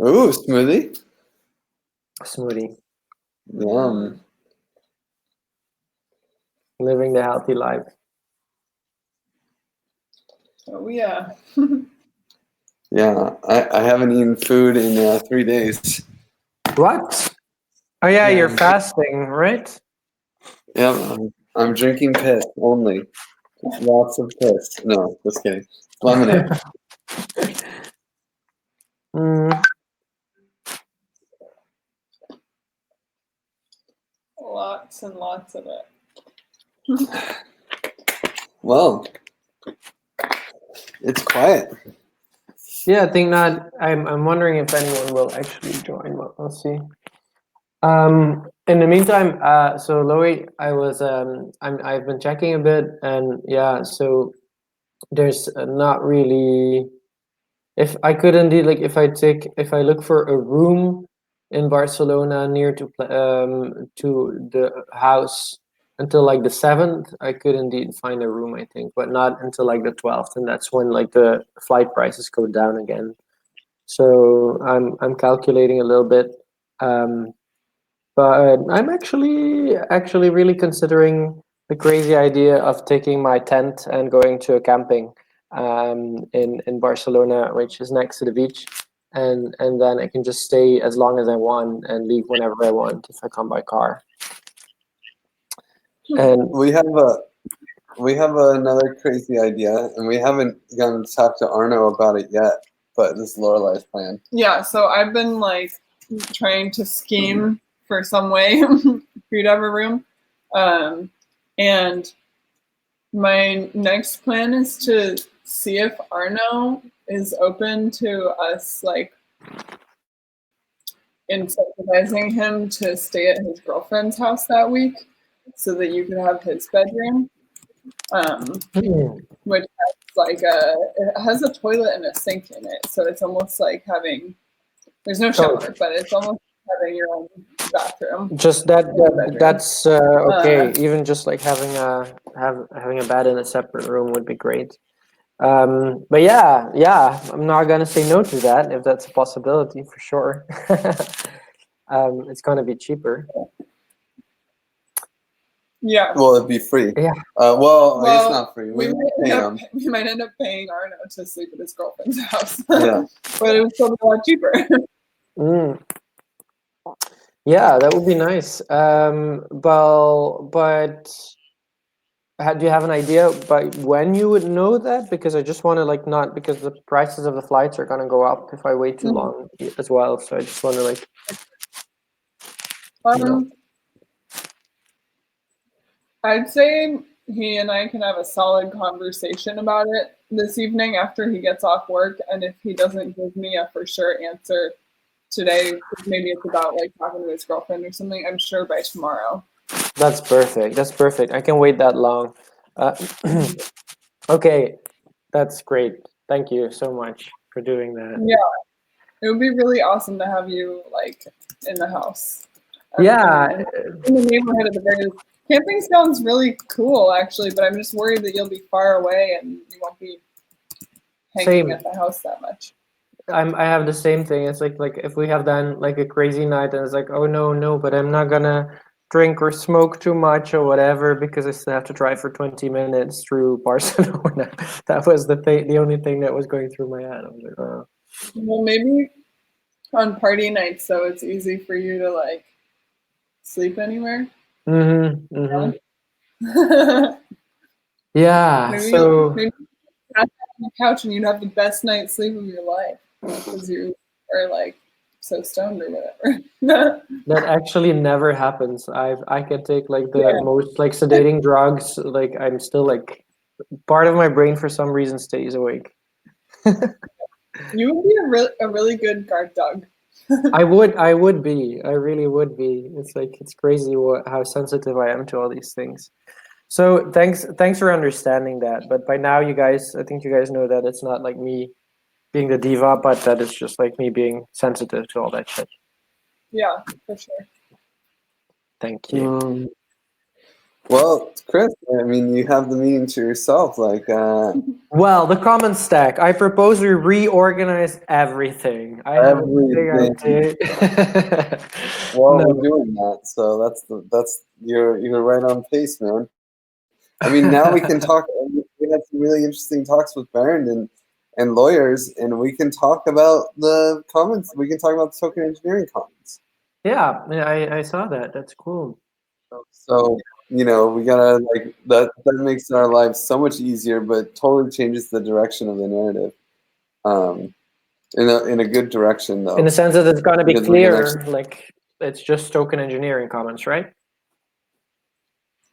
Ooh, smoothie. Smoothie. Yum. Living the healthy life. Oh yeah. Yeah, I haven't eaten food in 3 days. What? Oh yeah, Yeah. you're fasting, right? Yeah, I'm drinking piss only. Lots of piss. No, just kidding. Lemonade. Lots and lots of it. Well, it's quiet. Yeah, I think not. I'm wondering if anyone will actually join. But we'll see. In the meantime, so Loie, I've been checking a bit, and yeah, so there's not really. If I could indeed, like, if I look for a room in Barcelona near to the house until like the 7th, I could indeed find a room, I think, but not until like the 12th, and that's when like the flight prices go down again. So I'm calculating a little bit, but I'm actually really considering the crazy idea of taking my tent and going to a camping in Barcelona, which is next to the beach, and then I can just stay as long as I want and leave whenever I want if I come by car. And We have another crazy idea, and we haven't gone to talk to Arno about it yet. But this is Lorelai's plan. Yeah, so I've been like trying to scheme for some way for you to have a room, and my next plan is to see if Arno is open to us like incentivizing him to stay at his girlfriend's house that week, so that you could have his bedroom, which has like it has a toilet and a sink in it, so it's almost like having there's no shower, but it's almost like having your own bathroom. just that's okay. Even just like having a bed in a separate room would be great. But yeah, I'm not gonna say no to that if that's a possibility for sure. It's gonna be cheaper. Yeah. Well, it'd be free. Yeah. Well, it's not free. We might end up paying Arno to sleep at his girlfriend's house. Yeah. But it would still be a lot cheaper. Yeah, that would be nice. Well, but do you have an idea by when you would know that? Because I just want to like not because the prices of the flights are gonna go up if I wait too long as well. So I just want to like. I'd say he and I can have a solid conversation about it this evening after he gets off work, and if he doesn't give me a for sure answer today, maybe it's about like talking to his girlfriend or something, I'm sure by tomorrow. That's perfect. I can wait that long. Okay, that's great. Thank you so much for doing that. Yeah, it would be really awesome to have you like in the house. Yeah, in the neighborhood at the very least. Camping sounds really cool, actually, but I'm just worried that you'll be far away and you won't be hanging at the house that much. I have the same thing. It's like if we have done like a crazy night and it's like, oh no, but I'm not gonna drink or smoke too much or whatever because I still have to drive for 20 minutes through Barcelona. That was the only thing that was going through my head. I was like, oh. Well, maybe on party nights, so it's easy for you to like sleep anywhere. Yeah. Maybe so maybe on the couch and you'd have the best night's sleep of your life because you are like so stoned or whatever. that actually never happens. I can take like the most like sedating drugs. Like I'm still like part of my brain for some reason stays awake. You would be a really good guard dog. I would be. I really would be. It's like it's crazy how sensitive I am to all these things. So thanks for understanding that. But by now, I think you guys know that it's not like me being the diva, but that it's just like me being sensitive to all that shit. Yeah, for sure. Thank you. Well, Chris, I mean, you have the meeting to yourself. Like, Well, the common stack. I propose we reorganize everything. I have a big everything. idea. Well, No. we're doing that, so that's you're right on pace, man. I mean, now we can talk. We had some really interesting talks with Baron and lawyers, and we can talk about the comments. We can talk about the token engineering comments. Yeah, I saw that. That's cool. So you know, we gotta like that makes our lives so much easier, but totally changes the direction of the narrative. Um, in a good direction though. In the sense that it's gonna be Because we can clear, actually, like it's just token engineering comments, right?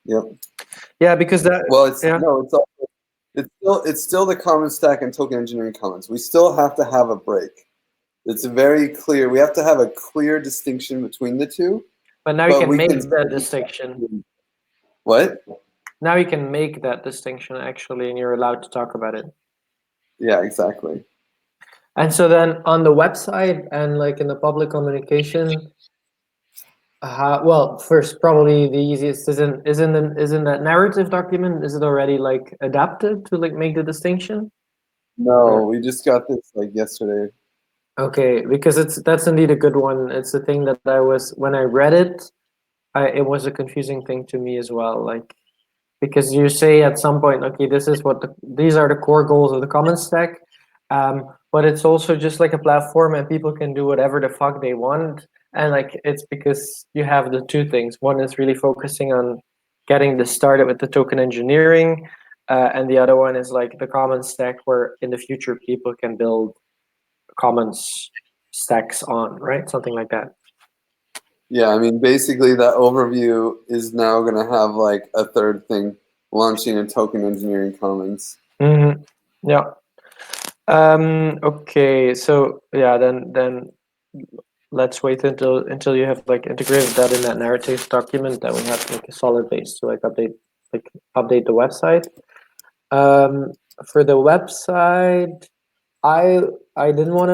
yep. Yeah, because that. Well, it's Yeah. no, it's also, it's still the common stack and token engineering comments. We still have to have a break. It's very clear. We have to have a clear distinction between the two. But now you But can we make can that distinction. what? Now you can make that distinction actually, and you're allowed to talk about it. Yeah, exactly. And so then on the website and like in the public communication, well, first probably the easiest isn't that narrative document? Is it already like adapted to like make the distinction? No, we just got this like yesterday. Okay, because that's indeed a good one. It's the thing that I was when I read it, it was a confusing thing to me as well. Like because you say at some point, okay, this is what these are the core goals of the common stack, but it's also just like a platform and people can do whatever the fuck they want. And like it's because you have the two things. One is really focusing on getting this started with the token engineering, and the other one is like the common stack where in the future people can build commons stacks on, right? Something like that. Yeah, I mean, basically that overview is now going to have like a third thing, launching a token engineering commons. Mm-hmm. Yeah. Okay, so yeah, then let's wait until you have like integrated that in that narrative document, that we have like a solid base to like update the website. For the website, I didn't want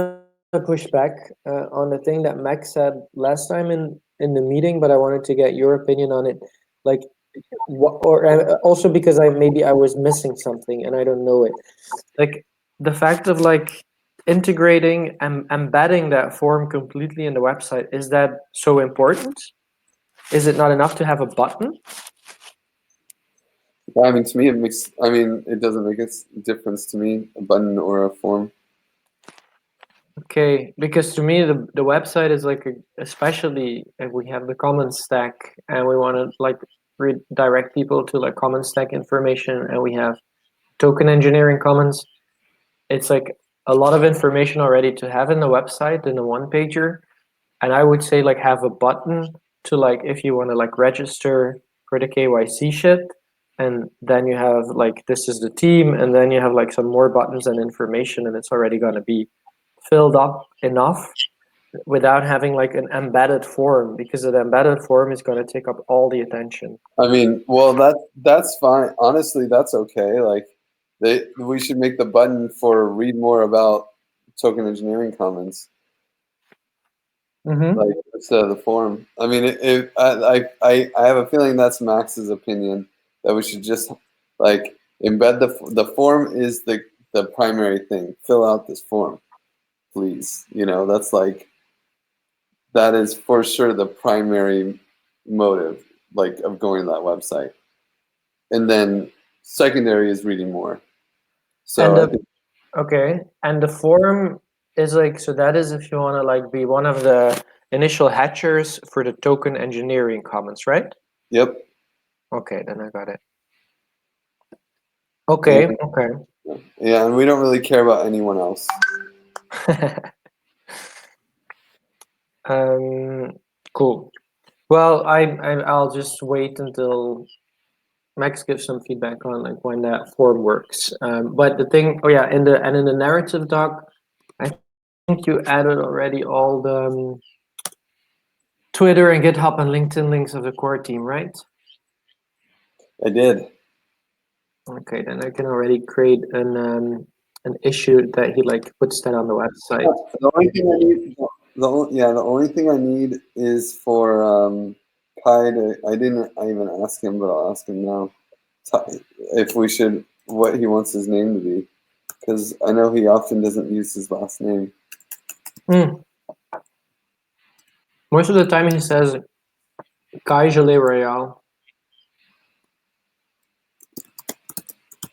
to push back on the thing that Max said last time in the meeting, but I wanted to get your opinion on it. Like, also because I was missing something and I don't know it. Like the fact of like integrating and embedding that form completely in the website, is that so important? Is it not enough to have a button? I mean, to me, it makes. I mean, it doesn't make a difference to me, a button or a form. Okay, because to me the website is like especially if we have the common stack and we want to like redirect people to like common stack information, and we have token engineering commons, it's like a lot of information already to have in the website in the one pager. And I would say like have a button to like if you want to like register for the KYC shit, and then you have like this is the team, and then you have like some more buttons and information, and it's already going to be filled up enough without having like an embedded form, because an embedded form is going to take up all the attention. I mean, well, that's fine. Honestly, that's okay. Like, we should make the button for read more about token engineering commons, Mm-hmm. like instead of the form. I mean, I have a feeling that's Max's opinion, that we should just like embed the form is the primary thing. Fill out this form, please. You know, that's like that is for sure the primary motive, like of going to that website. And then secondary is reading more. And So I think, okay, and the form is like, so that is if you want to like be one of the initial hatchers for the token engineering commons, right? yep. Okay, then I got it. Okay, And, okay. yeah, and we don't really care about anyone else. Cool. Well, I'll just wait until Max gives some feedback on like when that form works. But the thing, oh yeah, in the narrative doc, I think you added already all the Twitter and GitHub and LinkedIn links of the core team, right? I did. Okay, then I can already create an issue that he like puts that on the website. The only thing I need, the only thing I need is for Kai to. I didn't even ask him, but I'll ask him now. If we should, what he wants his name to be, because I know he often doesn't use his last name. Most of the time he says Kai Gelé Royale.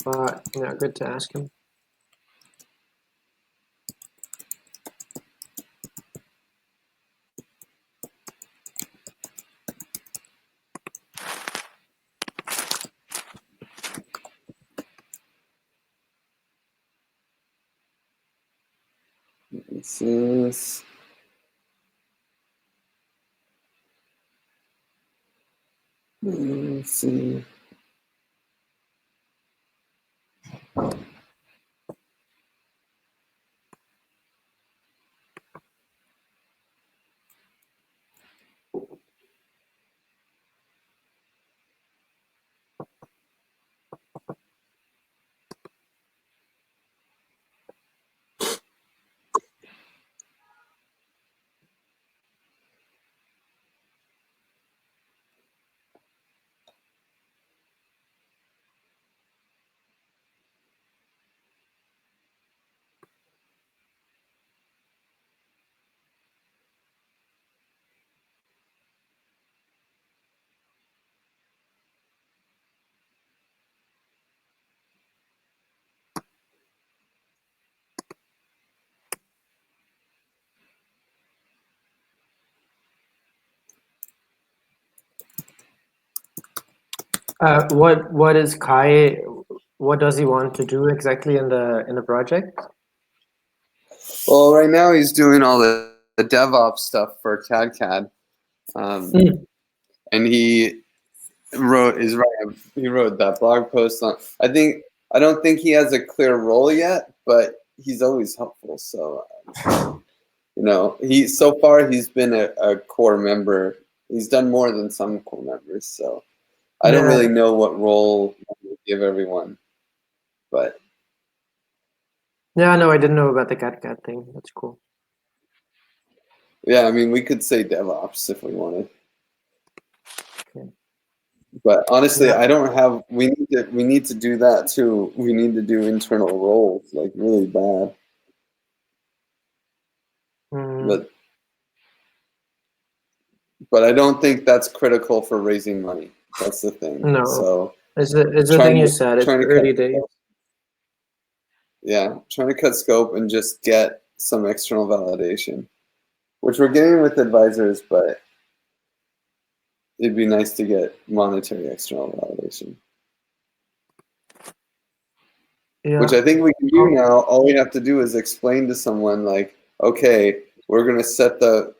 But yeah, good to ask him. Let's see this. Let's see. What is Kai? What does he want to do exactly in the project? Well, right now he's doing all the DevOps stuff for CAD. And he wrote that blog post on. I don't think he has a clear role yet, but he's always helpful. So, so far he's been a core member. He's done more than some core members. So I don't really know what role to give everyone, but yeah, no, I didn't know about the CAD thing. That's cool. yeah, I mean, we could say DevOps if we wanted. Okay. But honestly, I don't have. We need to do that too. We need to do internal roles like really bad. But I don't think that's critical for raising money. That's the thing. No. So it's the thing you said. It's early days. Yeah, trying to cut scope and just get some external validation, which we're getting with advisors, but it'd be nice to get monetary external validation. Yeah. Which I think we can do now. All we have to do is explain to someone like, okay, we're gonna set the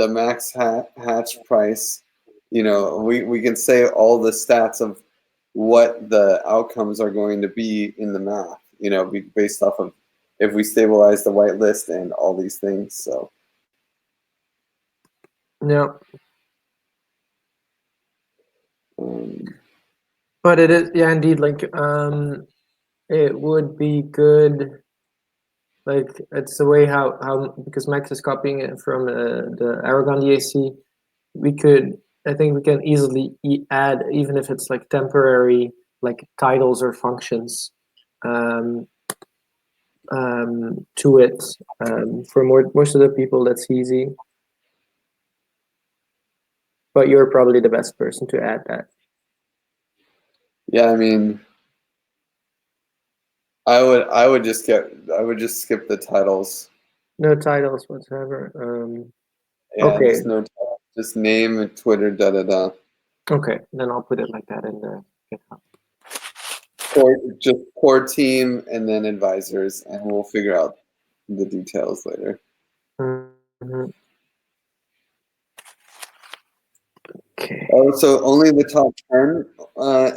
max hatch price. We can say all the stats of what the outcomes are going to be in the math. Based off of if we stabilize the whitelist and all these things. So. Yeah. But it is, yeah, indeed. Like, it would be good. Like, it's the way how because Max is copying it from the Aragon DAC. I think we can easily add, even if it's like temporary, like titles or functions, to it. For most of the people, that's easy. But you're probably the best person to add that. Yeah, I mean, I would just skip the titles. No titles whatsoever. Yeah, okay. just no titles. Just name and Twitter, da. Okay, then I'll put it like that in the GitHub. Or just core team and then advisors, and we'll figure out the details later. Mm-hmm. Okay. Oh, so only the top 10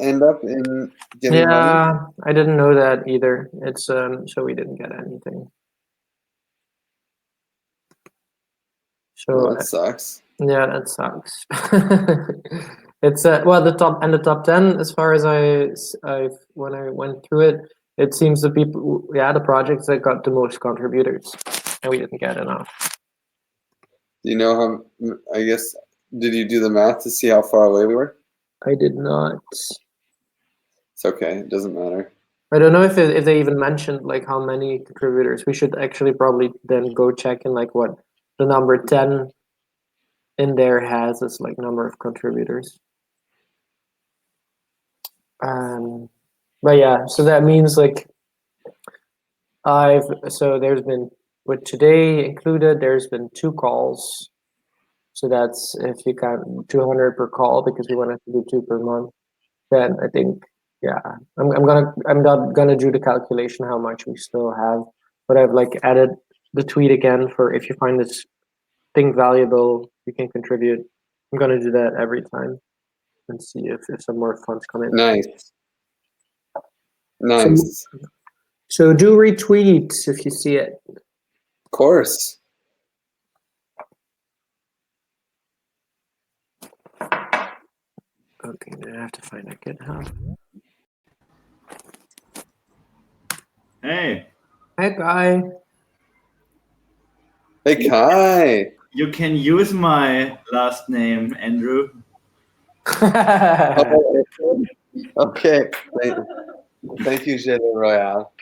end up in getting money? I didn't know that either. It's so we didn't get anything. So Well, that sucks. Yeah, that sucks. It's the top 10, as far as when I went through it, it seems the projects that got the most contributors, and we didn't get enough. Do you know how? I guess Did you do the math to see how far away we were? I did not. It's okay. It doesn't matter. I don't know if they even mentioned like how many contributors. We should actually probably then go check in like what the number 10 in there has as like number of contributors. But yeah, so that means like there's been, with today included, there's been 2 calls. So that's, if you count 200 per call, because we wanted to do 2 per month, then I think, yeah, I'm not gonna do the calculation how much we still have, but I've like added the tweet again for if you find this thing valuable, you can contribute. I'm gonna do that every time and see if some more funds come in. Nice. Nice. So do retweet if you see it. Of course. Okay, then I have to find a GitHub. Hey. Hey, Guy. Hey, Kai. You can use my last name, Andrew. Okay. Thank you, Jedi Royale.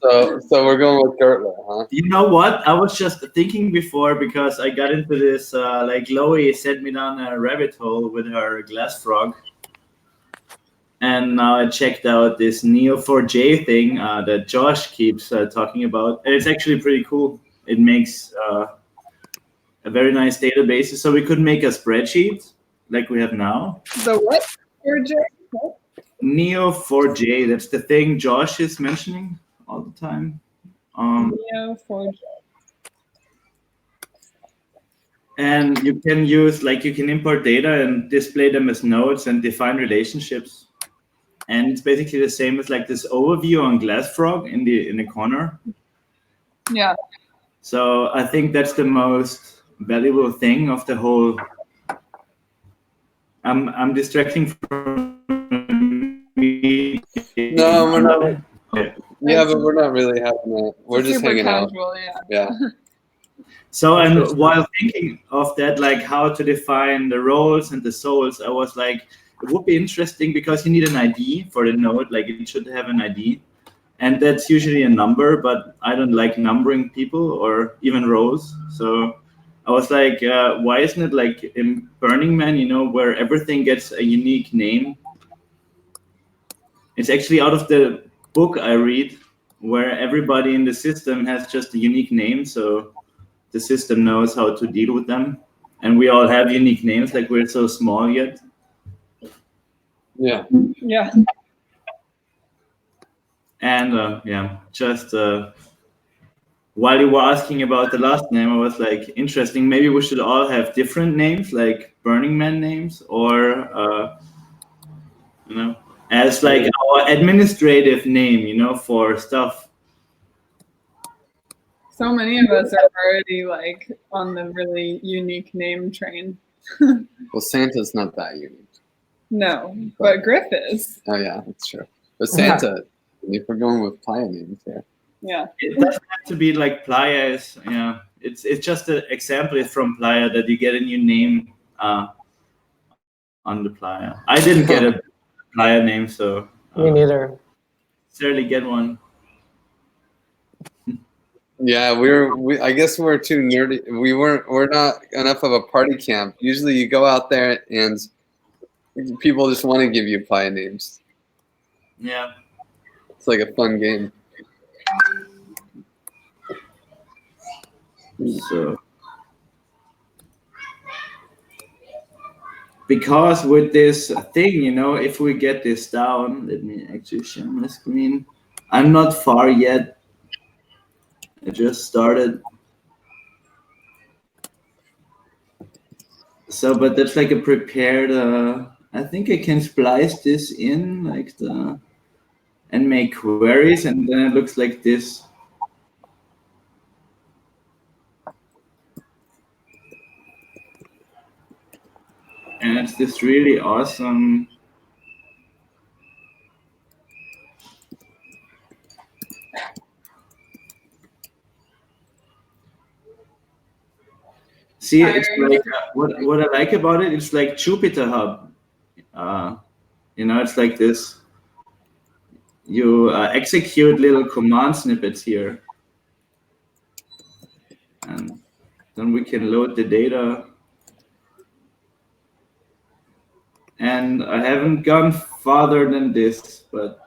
So we're going with Gertler, huh? You know what? I was just thinking before, because I got into this, like Chloe sent me down a rabbit hole with her glass frog. And now I checked out this Neo4j thing that Josh keeps talking about. And it's actually pretty cool. It makes a very nice database. So we could make a spreadsheet like we have now. The what? 4J? Neo4j, that's the thing Josh is mentioning all the time. Neo4j. And you can use, like, you can import data and display them as nodes and define relationships. And it's basically the same as like this overview on Glassfrog in the corner. Yeah. So I think that's the most valuable thing of the whole. I'm distracting from me. No, we're not. Okay. Yeah, but we're not really having that. We're just Super hanging casual, out. Yeah. So, and while thinking of that, like how to define the roles and the souls, I was like, it would be interesting because you need an ID for the node, like it should have an ID. And that's usually a number, but I don't like numbering people or even rows. So I was like, why isn't it like in Burning Man, you know, where everything gets a unique name? It's actually out of the book I read, where everybody in the system has just a unique name. So the system knows how to deal with them. And we all have unique names, like we're so small yet. Yeah. Yeah. And yeah, just while you were asking about the last name, I was like, interesting, maybe we should all have different names, like Burning Man names, or, you know, as like our administrative name, you know, for stuff. So many of us are already like on the really unique name train. Well, Santa's not that unique. No, but Griff is. Oh yeah, that's true. But Santa, if we're going with playa names here. Yeah. It doesn't have to be like Playa is, yeah. It's just an example from Playa that you get a new name on the Playa. I didn't get a Playa name, so Me neither. certainly get one. Yeah, I guess we're too nerdy. We're not enough of a party camp. Usually you go out there and people just want to give you playa names. Yeah. It's like a fun game. So, because with this thing, you know, if we get this down, let me actually share my screen. I'm not far yet. I just started. So, but that's like a prepared, I think I can splice this in like and make queries, and then it looks like this. And it's this really awesome. See, it's like what I like about it. It's like Jupyter Hub. It's like this. You execute little command snippets here, and then we can load the data. And I haven't gone farther than this, but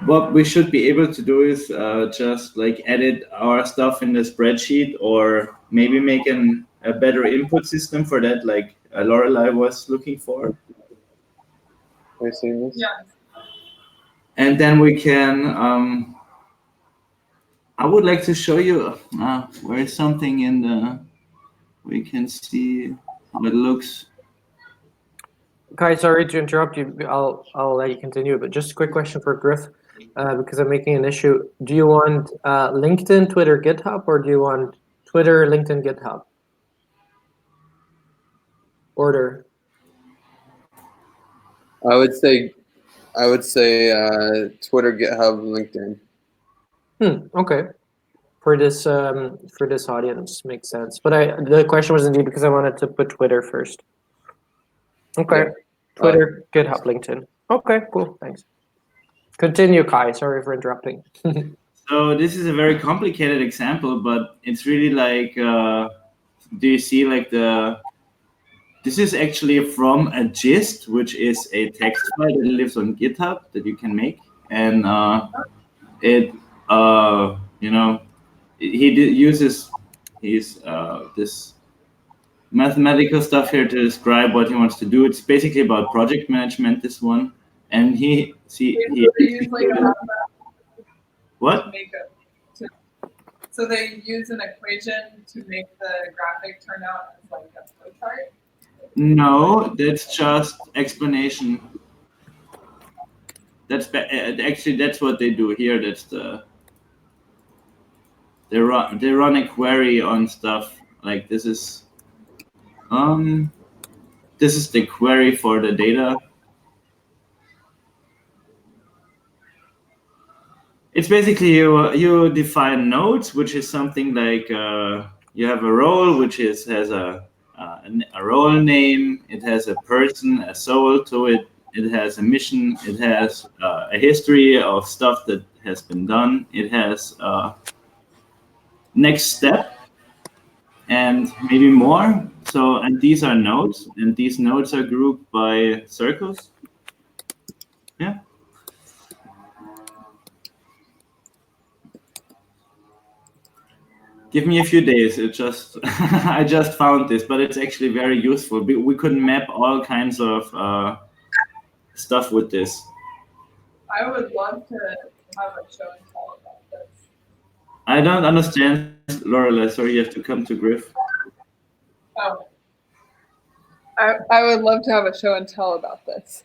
what we should be able to do is just like edit our stuff in the spreadsheet, or maybe make a better input system for that, like Lorelei was looking for. Are you seeing this? Yeah. And then we can, I would like to show you where is something in the, we can see how it looks. Kai, sorry to interrupt you. I'll let you continue, but just a quick question for Griff, because I'm making an issue. Do you want LinkedIn, Twitter, GitHub, or do you want Twitter, LinkedIn, GitHub? Order. I would say Twitter, GitHub, LinkedIn. Okay. For this audience, makes sense. But the question was indeed because I wanted to put Twitter first. Okay. Yeah. Twitter, GitHub, LinkedIn. Okay, cool. Thanks. Continue, Kai. Sorry for interrupting. So this is a very complicated example, but it's really like, do you see like this is actually from a gist, which is a text file that lives on GitHub that you can make. And he uses this mathematical stuff here to describe what he wants to do. It's basically about project management, this one. And what? So they use an equation to make the graphic turn out as like a flowchart? No, that's just explanation. That's actually that's what they do here. That's they run a query on stuff like this is the query for the data. It's basically you define nodes, which is something like you have a role which has a role name. It has a person, a soul to it. It has a mission. It has a history of stuff that has been done. It has next step and maybe more. So, and these are nodes, and these nodes are grouped by circles. Yeah. Give me a few days. It just I just found this, but it's actually very useful. We could map all kinds of stuff with this. I would love to have a show and tell about this. I don't understand, Lorelei. Sorry, you have to come to Griff. Oh. I would love to have a show and tell about this.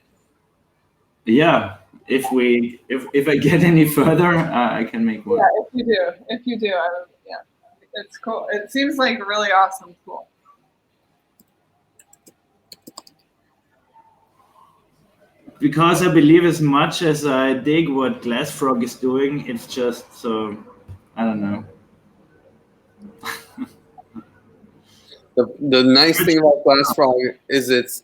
Yeah, if I get any further, I can make one. Yeah, if you do, I would. Yeah, it's cool. It seems like a really awesome tool. Because I believe as much as I dig what Glassfrog is doing, it's just so, I don't know. The nice thing about Glassfrog is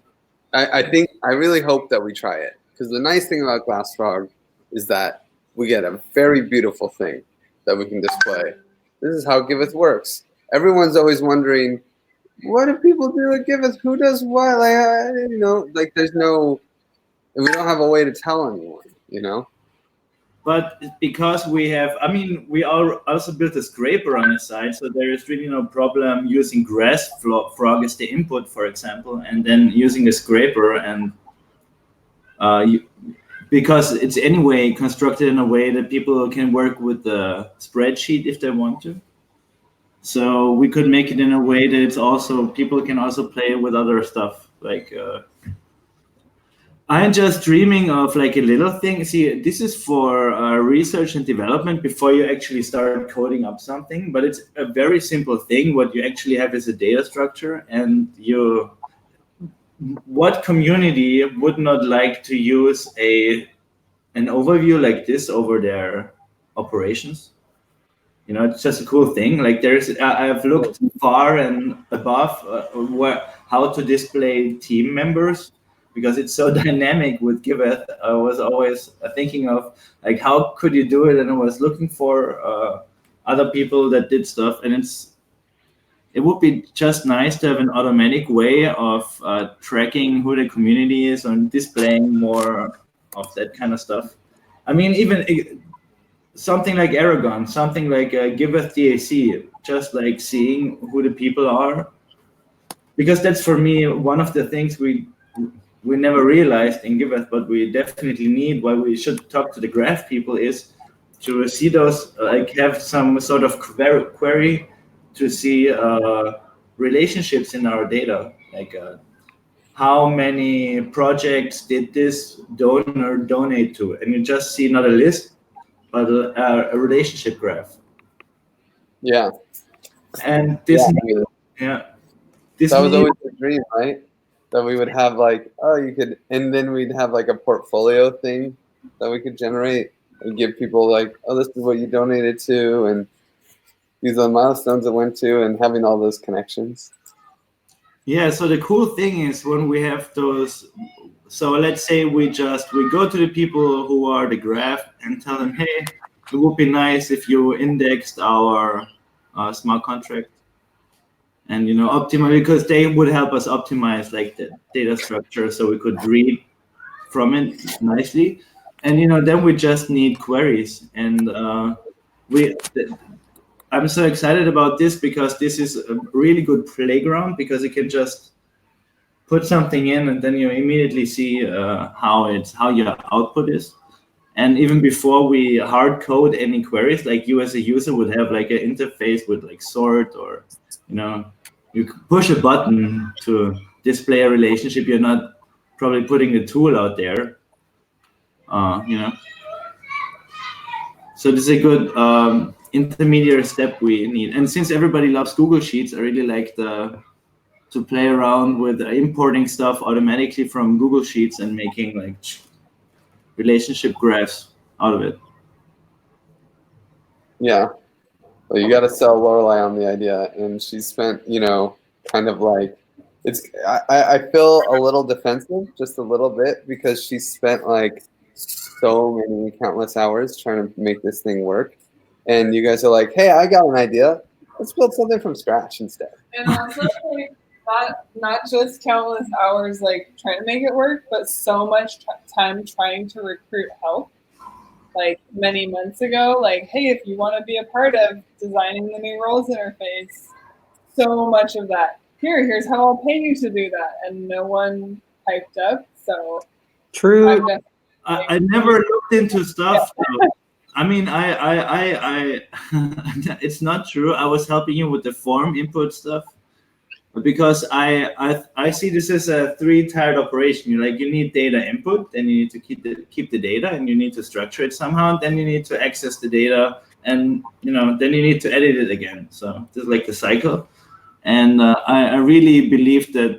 I really hope that we try it, because the nice thing about Glassfrog is that we get a very beautiful thing that we can display. This is how Giveth works. Everyone's always wondering, what do people do at Giveth? Who does what? Like there's no, and we don't have a way to tell anyone, But because we have, we also built a scraper on the side, so there is really no problem using Glassfrog as the input, for example, and then using the scraper, and because it's anyway constructed in a way that people can work with the spreadsheet if they want to. So we could make it in a way that it's also, people can also play with other stuff, like I'm just dreaming of like a little thing. See, this is for research and development before you actually start coding up something, but it's a very simple thing. What you actually have is a data structure, and what community would not like to use an overview like this over their operations? You know, it's just a cool thing. Like I've looked far and above how to display team members, because it's so dynamic with Giveth. I was always thinking of like, how could you do it? And I was looking for other people that did stuff, and it would be just nice to have an automatic way of tracking who the community is and displaying more of that kind of stuff. I mean, even something like Aragon, something like Giveth DAC, just like seeing who the people are, because that's for me one of the things we never realized in Giveth, but we definitely need, why we should talk to the graph people, is to see those, like have some sort of query to see relationships in our data, like how many projects did this donor donate to, and you just see not a list, but a relationship graph. Yeah. And this, this that was always the dream, right? That we would have like, and then we'd have like a portfolio thing that we could generate and give people like, oh, this is what you donated to, and these are the milestones it went to, and having all those connections. Yeah, so the cool thing is when we have those, so let's say we go to the people who are the graph and tell them, hey, it would be nice if you indexed our smart contract, and optimize, because they would help us optimize like the data structure so we could read from it nicely. And then we just need queries, and I'm so excited about this, because this is a really good playground, because you can just put something in and then you immediately see how your output is. And even before we hard code any queries, like you as a user would have like an interface with like sort, or you push a button to display a relationship. You're not probably putting the tool out there, so this is a good intermediate step we need. And since everybody loves Google Sheets, I really like to play around with importing stuff automatically from Google Sheets and making like relationship graphs out of it. Yeah. Well, you got to sell Lorelei on the idea, and she spent, kind of like, I feel a little defensive, just a little bit, because she spent like so many countless hours trying to make this thing work, and you guys are like, hey, I got an idea, let's build something from scratch instead. And also, like, not just countless hours like trying to make it work, but so much time trying to recruit help. Like many months ago, like, hey, if you want to be a part of designing the new roles interface, so much of that. Here's how I'll pay you to do that, and no one piped up. So true. I never looked into stuff. Yeah. I mean, I it's not true. I was helping you with the form input stuff, because I see this as a three-tiered operation. You need data input, then you need to keep the data, and you need to structure it somehow. Then you need to access the data, and then you need to edit it again. So this is like the cycle. And I really believe that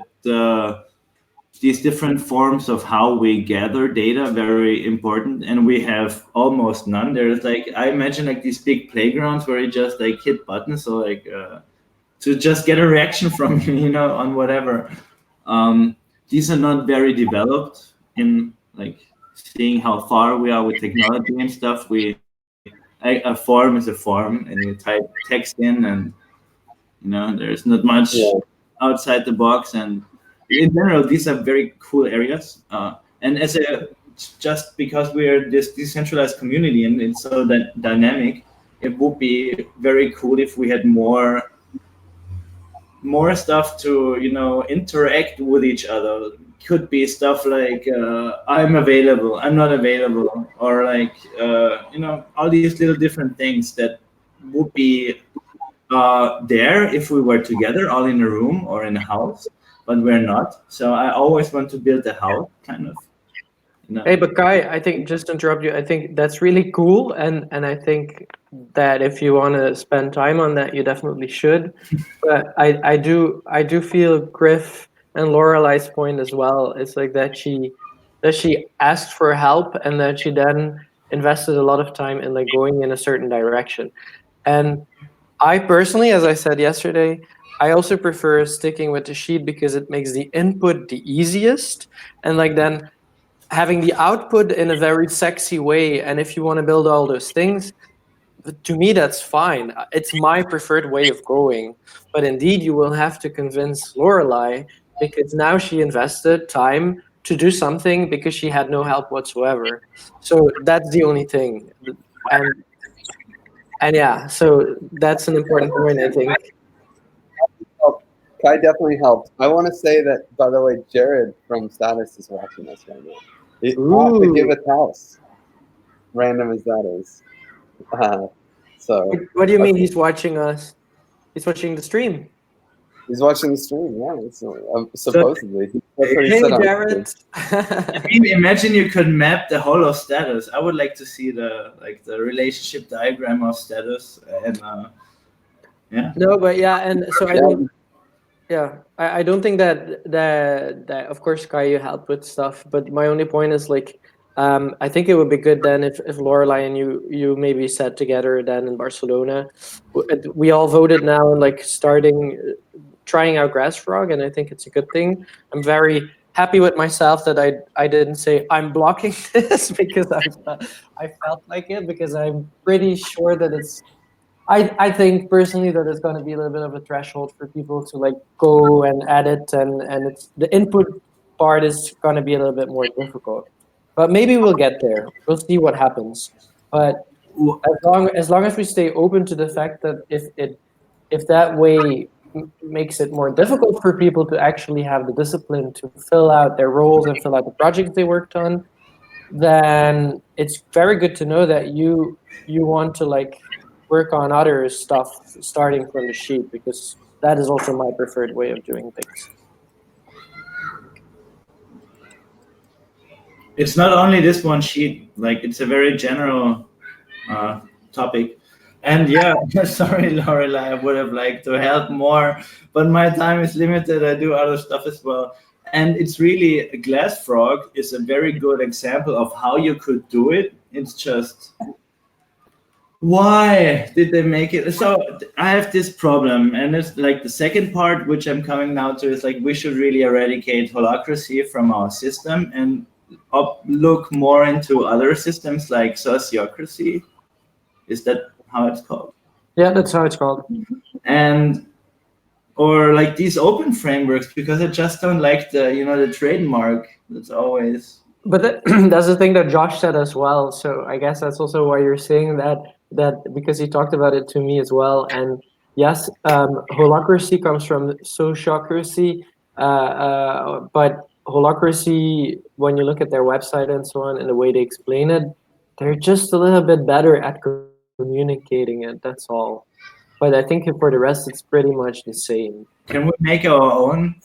these different forms of how we gather data are very important, and we have almost none. There's like, I imagine like these big playgrounds where you just like hit buttons, so like to just get a reaction from you, on whatever. These are not very developed in like seeing how far we are with technology and stuff. A form is a form, and you type text in, and there's not much outside the box. And in general, these are very cool areas. And just because we're this decentralized community and it's so dynamic, it would be very cool if we had more stuff to interact with each other. Could be stuff like I'm available, I'm not available, or like all these little different things that would be there if we were together all in a room or in a house, but we're not. So I always want to build a house, kind of. Hey, but Kai, I think, just to interrupt you, I think that's really cool, and I think that if you want to spend time on that, you definitely should. But I do feel Griff and Lorelai's point as well. It's like that she asked for help, and that she then invested a lot of time in like going in a certain direction. And I personally, as I said yesterday, I also prefer sticking with the sheet because it makes the input the easiest, and like then having the output in a very sexy way. And if you want to build all those things, to me that's fine. It's my preferred way of going. But indeed, you will have to convince Lorelai, because now she invested time to do something because she had no help whatsoever. So that's the only thing. And yeah, so that's an important point, I think. Kai definitely helped. I want to say that, by the way, Jared from Status is watching us right now. Off the Giveth house, random as that is. So. What do you mean he's watching us? He's watching the stream. He's watching the stream, yeah. So, supposedly. That's what he Hey, said on Jared. Imagine you could map the whole of Status. I would like to see the relationship diagram of Status, and yeah. No, but yeah, and so I don't think that of course Kai, you help with stuff, but my only point is like I think it would be good then if Lorelai and you maybe sat together then in Barcelona. We all voted now and like trying out Grass Frog, and I think it's a good thing. I'm very happy with myself that I didn't say I'm blocking this because I felt like it, because I'm pretty sure that it's. I think personally that it's going to be a little bit of a threshold for people to like go and edit, and it's the input part is going to be a little bit more difficult. But maybe we'll get there. We'll see what happens. But as long as we stay open to the fact that if that way makes it more difficult for people to actually have the discipline to fill out their roles and fill out the projects they worked on, then it's very good to know that you want to like work on other stuff starting from the sheet, because that is also my preferred way of doing things. It's not only this one sheet, like it's a very general topic. And yeah, sorry, Lorelai, I would have liked to help more, but my time is limited. I do other stuff as well. And it's really, Glass Frog is a very good example of how you could do it. It's just, why did they make it? So I have this problem, and it's like the second part, which I'm coming now to, is like we should really eradicate holacracy from our system and look more into other systems like sociocracy. Is that how it's called? Yeah, that's how it's called. And or like these open frameworks, because I just don't like the trademark. That's always. But that's the thing that Josh said as well. So I guess that's also why you're saying that because he talked about it to me as well. And yes, holacracy comes from sociocracy, but holacracy, when you look at their website and so on and the way they explain it, they're just a little bit better at communicating it. That's all. But I think for the rest, it's pretty much the same. Can we make our own?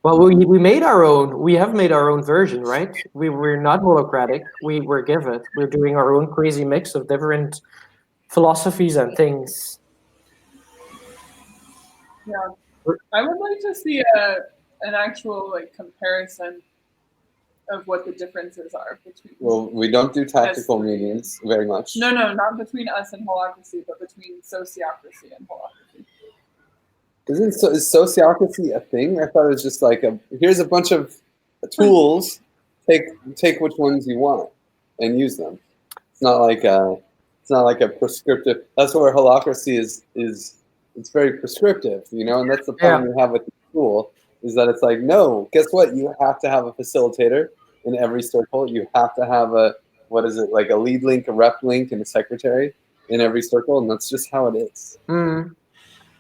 Well, we made our own. We have made our own version, right? We're not holocratic. We're Giveth. We're doing our own crazy mix of different philosophies and things. Yeah, I would like to see an actual like comparison of what the differences are between. Well, we don't do tactical meetings very much. No, not between us and holacracy, but between sociocracy and holacracy. Is sociocracy a thing? I thought it was just like here's a bunch of tools, take which ones you want and use them. It's not like a prescriptive. That's where holacracy is. It's very prescriptive, and that's the problem we have with the tool, is that it's like, no, guess what? You have to have a facilitator in every circle. You have to have a lead link, a rep link, and a secretary in every circle, and that's just how it is. Mm.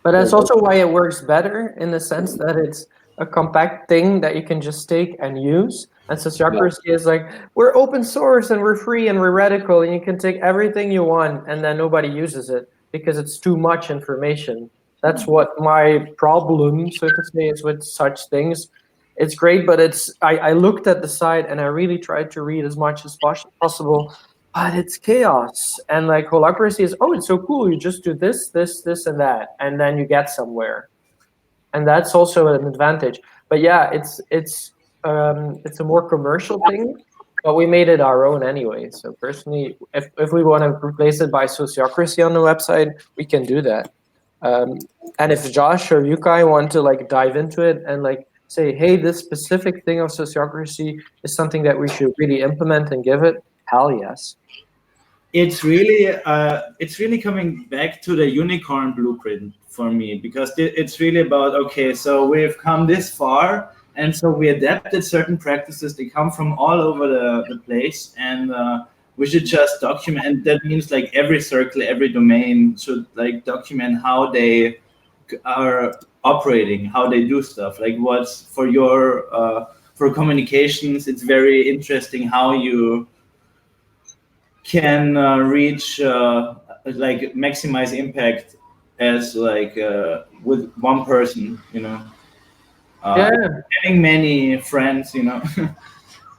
But that's also why it works better, in the sense that it's a compact thing that you can just take and use. And sociocracy is like, we're open source and we're free and we're radical, and you can take everything you want, and then nobody uses it because it's too much information. That's what my problem, so to say, is with such things. It's great, but I looked at the site and I really tried to read as much as possible, but it's chaos. And like holacracy is, it's so cool. You just do this, and that, and then you get somewhere. and that's also an advantage. But yeah, it's a more commercial thing, but we made it our own anyway. So personally, if we want to replace it by sociocracy on the website, we can do that. And if Josh or Yukai want to like dive into it and like say, hey, this specific thing of sociocracy is something that we should really implement and give it, hell yes. It's really coming back to the unicorn blueprint for me, because it's really about, okay, so we've come this far, and so we adapted certain practices. They come from all over the place, and we should just document. And that means like every circle, every domain should like document how they are operating, how they do stuff. Like what's for your for communications, it's very interesting how you can reach like maximize impact as like with one person, you know. Having many friends, you know.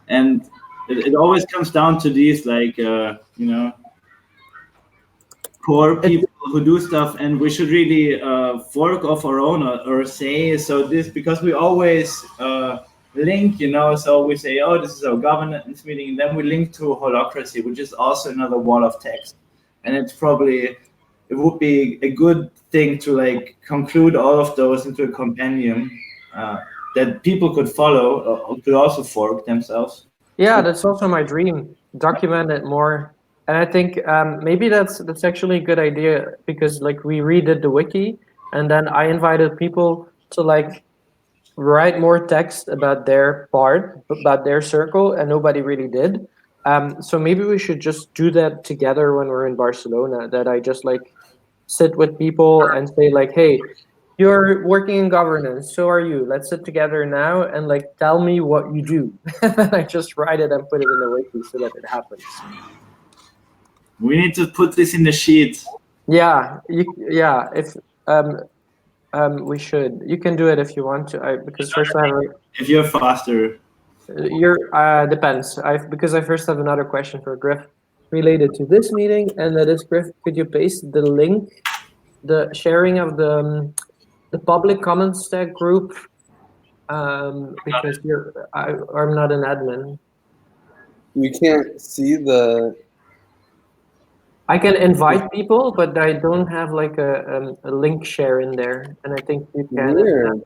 And it always comes down to these like you know, core people who do stuff, and we should really fork off our own or say, so this, because we always link, you know, so we say, oh, this is our governance meeting, and then we link to holacracy, which is also another wall of text. And it would be a good thing to like conclude all of those into a compendium that people could follow or could also fork themselves. Yeah, that's also my dream. Document it more. And I think maybe that's actually a good idea, because like we redid the wiki, and then I invited people to like write more text about their part, about their circle, and nobody really did. So maybe we should just do that together when we're in Barcelona, that I just like sit with people and say like, hey, you're working in governance, so are you. Let's sit together now and like tell me what you do. And I just write it and put it in the wiki so that it happens. We need to put this in the sheet. Yeah, if we should. You can do it if you want to. Because first I have if you're faster. Depends. Because I first have another question for Griff related to this meeting, and that is, Griff, could you paste the link, the sharing of the public comments tag group? Because I'm not an admin. You can't see the. I can invite people, but I don't have like a link share in there, and I think you can. Weird.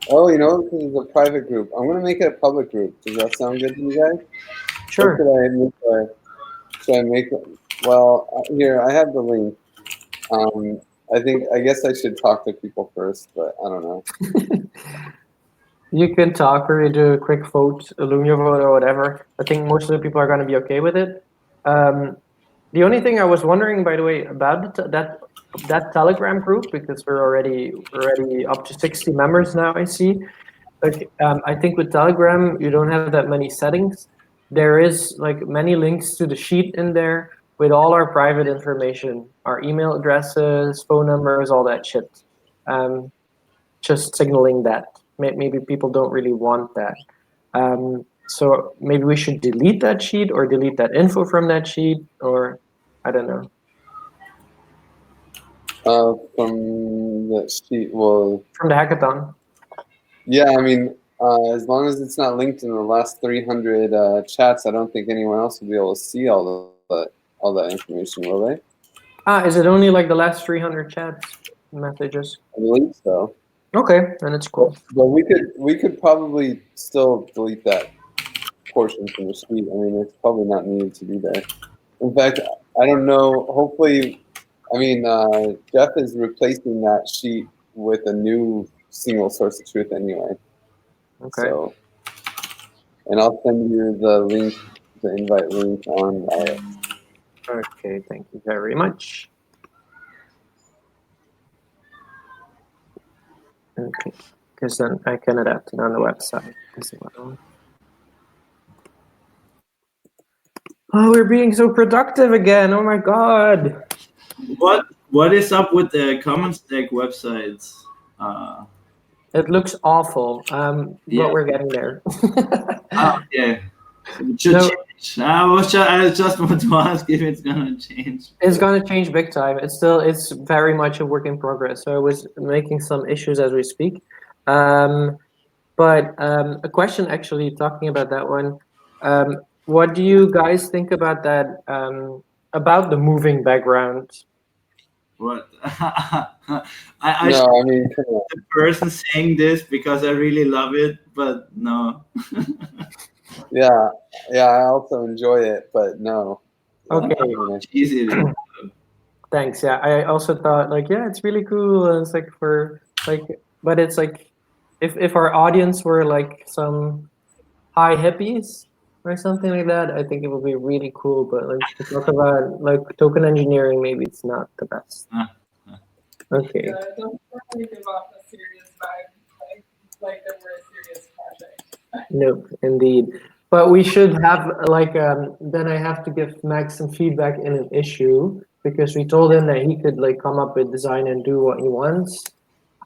Oh, you know, this is a private group. I'm gonna make it a public group. Does that sound good to you guys? Sure. Should I make it? Well, here I have the link. I guess I should talk to people first, but I don't know. You can talk, or you do a quick vote, a Lumia vote, or whatever. I think most of the people are going to be okay with it. The only thing I was wondering, by the way, about that Telegram group, because we're already up to 60 members now, I see. Like, I think with Telegram, you don't have that many settings. There is like many links to the sheet in there with all our private information, our email addresses, phone numbers, all that shit. Just signaling that. Maybe people don't really want that. So maybe we should delete that sheet, or delete that info from that sheet, or I don't know. From the sheet, well. From the hackathon. Yeah, I mean, as long as it's not linked in the last 300 chats, I don't think anyone else will be able to see all that information, will they? Is it only like the last 300 chats messages? I believe so. Okay, then it's cool. But we could probably still delete that portion from the sheet. I mean, it's probably not needed to be there. In fact, I don't know. Hopefully, I mean, Jeff is replacing that sheet with a new single source of truth anyway. Okay. So, and I'll send you the link, the invite link on our. Okay, thank you very much. Okay, because then I can adapt it on the website as well. Oh, we're being so productive again. Oh my God. What is up with the Commons Stack websites? It looks awful, but we're getting there. Yeah. Should change I just want to ask if it's gonna change. It's gonna change big time. It's very much a work in progress. So I was making some issues as we speak. But a question actually talking about that one. What do you guys think about that? About the moving background? What? No, I I mean, come on. the person saying this because I really love it, but no. Yeah, I also enjoy it, but no. Okay. Yeah, Easy. Thanks. Yeah, I also thought like, yeah, it's really cool. And it's like for like, but it's like, if our audience were like some high hippies or something like that, I think it would be really cool. But like to talk about like token engineering, maybe it's not the best. Okay. Yeah, it doesn't really give off a serious vibe, like that we're a serious project. No, indeed. But we should have like then I have to give Max some feedback in an issue because we told him that he could like come up with design and do what he wants.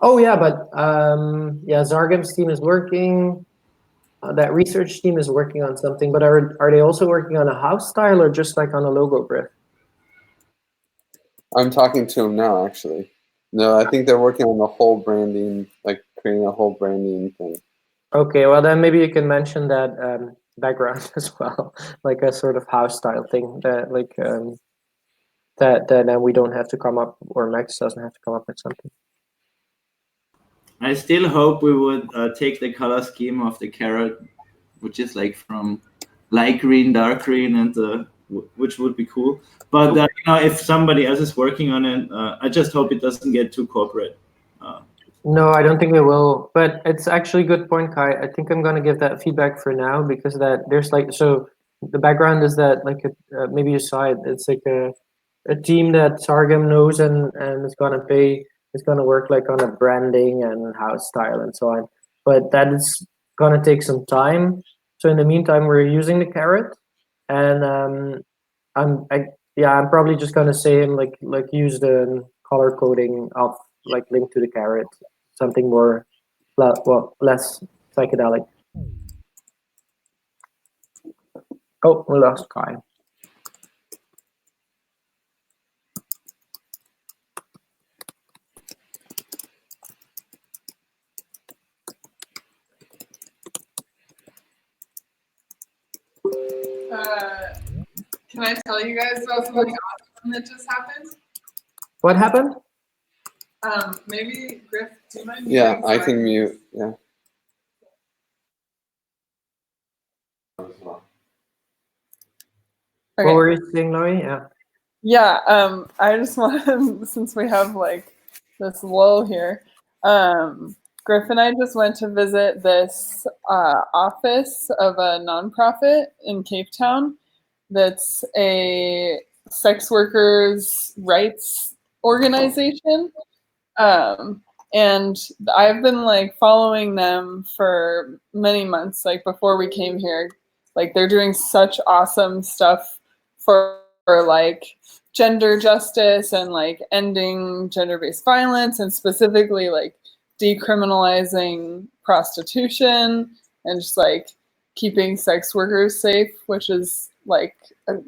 Oh yeah, but yeah, Zargam's team is working. That research team is working on something, but are they also working on a house style or just like on a logo grid? I'm talking to him now, actually. No, I think they're working on the whole branding, like creating a whole branding thing. Okay, well then maybe you can mention that background as well, like a sort of house style thing that like that then we don't have to come up, or Max doesn't have to come up with something. I still hope we would take the color scheme of the carrot, which is like from light green, dark green, and which would be cool. But if somebody else is working on it, I just hope it doesn't get too corporate. No, I don't think we will. But it's actually a good point, Kai. I think I'm gonna give that feedback for now because that there's like so the background is that like maybe you saw it. It's like a team that Sargam knows and is gonna pay. Is gonna work like on a branding and house style and so on. But that is gonna take some time. So in the meantime, we're using the carrot, and I'm probably just gonna say him like use the color coding of like link to the carrot, something more less psychedelic. Oh, we lost Kai. Can I tell you guys about something awesome that just happened? What happened? Maybe Griff, do you mind? Yeah, I can mute. Yeah. Okay. What were you saying, Laurie? Yeah. Yeah, I just want, since we have like this lull here, Griff and I just went to visit this office of a nonprofit in Cape Town that's a sex workers' rights organization. And I've been like following them for many months, like before we came here. Like they're doing such awesome stuff for like gender justice and like ending gender-based violence and specifically like decriminalizing prostitution and just like keeping sex workers safe, which is like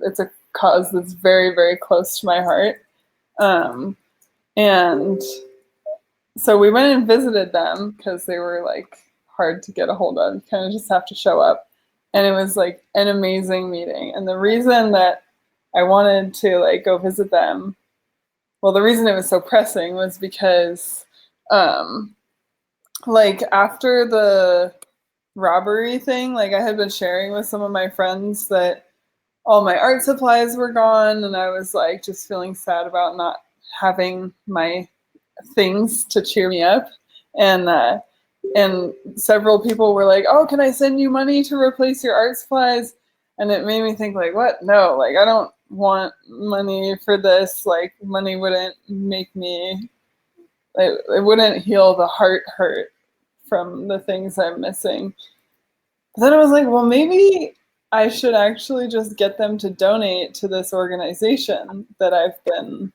it's a cause that's very, very close to my heart. And so we went and visited them because they were like hard to get a hold of. You kind of just have to show up. And it was like an amazing meeting. And the reason that I wanted to like go visit them, well, the reason it was so pressing was because like after the robbery thing, like I had been sharing with some of my friends that all my art supplies were gone, and I was like just feeling sad about not having my things to cheer me up. And several people were like, oh, can I send you money to replace your art supplies? And it made me think like, what? No, like I don't want money for this. Like money wouldn't make me, it wouldn't heal the heart hurt from the things I'm missing. But then I was like, well, maybe I should actually just get them to donate to this organization that I've been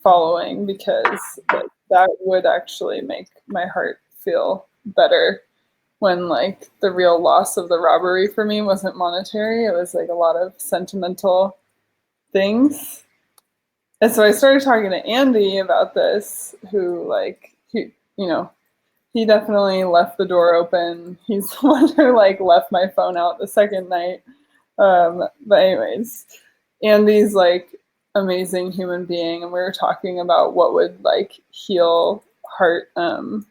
following, because that would actually make my heart feel better. when like the real loss of the robbery for me wasn't monetary. It was like a lot of sentimental things. And so I started talking to Andy about this, who like he definitely left the door open. He's the one who like left my phone out the second night. But anyways, Andy's like amazing human being, and we were talking about what would like heal heart heart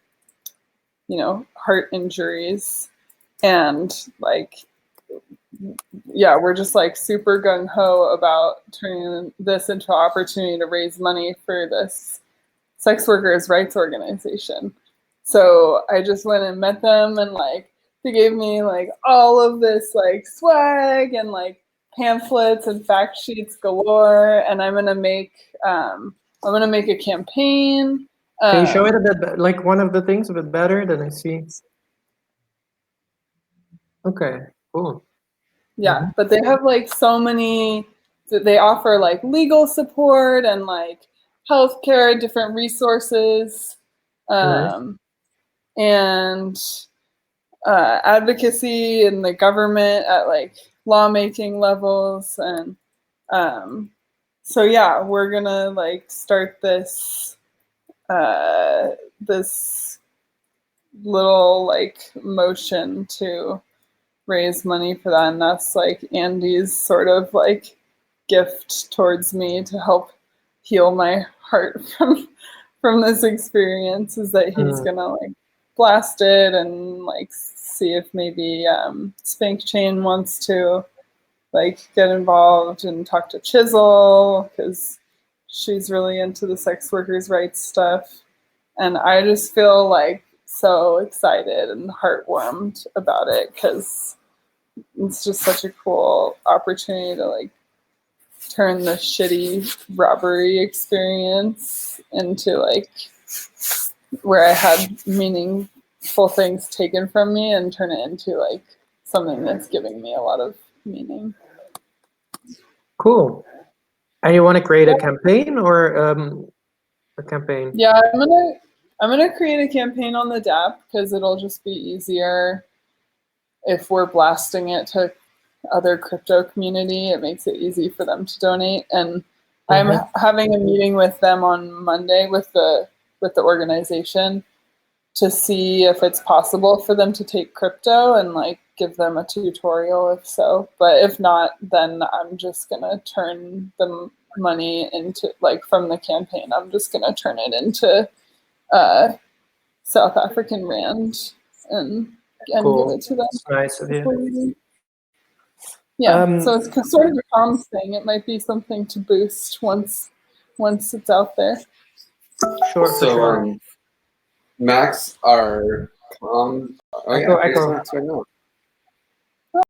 injuries, and like yeah, we're just like super gung-ho about turning this into an opportunity to raise money for this sex workers' rights organization. So I just went and met them, and like they gave me like all of this like swag and like pamphlets and fact sheets galore, and I'm gonna make a campaign. Can you show it a bit, like one of the things a bit better than I see? Okay, cool. Yeah, but they have like so many. They offer like legal support and like healthcare, different resources, and advocacy in the government at like lawmaking levels, and so yeah, we're gonna like start this this little like motion to raise money for that, and that's like Andy's sort of like gift towards me to help heal my heart from this experience, is that he's gonna like blast it and like see if maybe Spank Chain wants to like get involved and talk to Chisel, because she's really into the sex workers' rights stuff. And I just feel like so excited and heartwarmed about it, because it's just such a cool opportunity to like turn the shitty robbery experience into like where I had meaningful things taken from me, and turn it into like something that's giving me a lot of meaning. Cool. And you want to create a campaign or a campaign? Yeah, I'm gonna create a campaign on the DApp, because it'll just be easier if we're blasting it to other crypto community. It makes it easy for them to donate. And I'm having a meeting with them on Monday with the organization to see if it's possible for them to take crypto and like give them a tutorial if so. But if not, then I'm just gonna turn the money into like from the campaign, I'm just gonna turn it into South African Rand and Cool. give it to them. That's nice of you. Yeah, so it's sort of a comms thing. It might be something to boost once it's out there. Sure. So Max, our Echo. Max right now.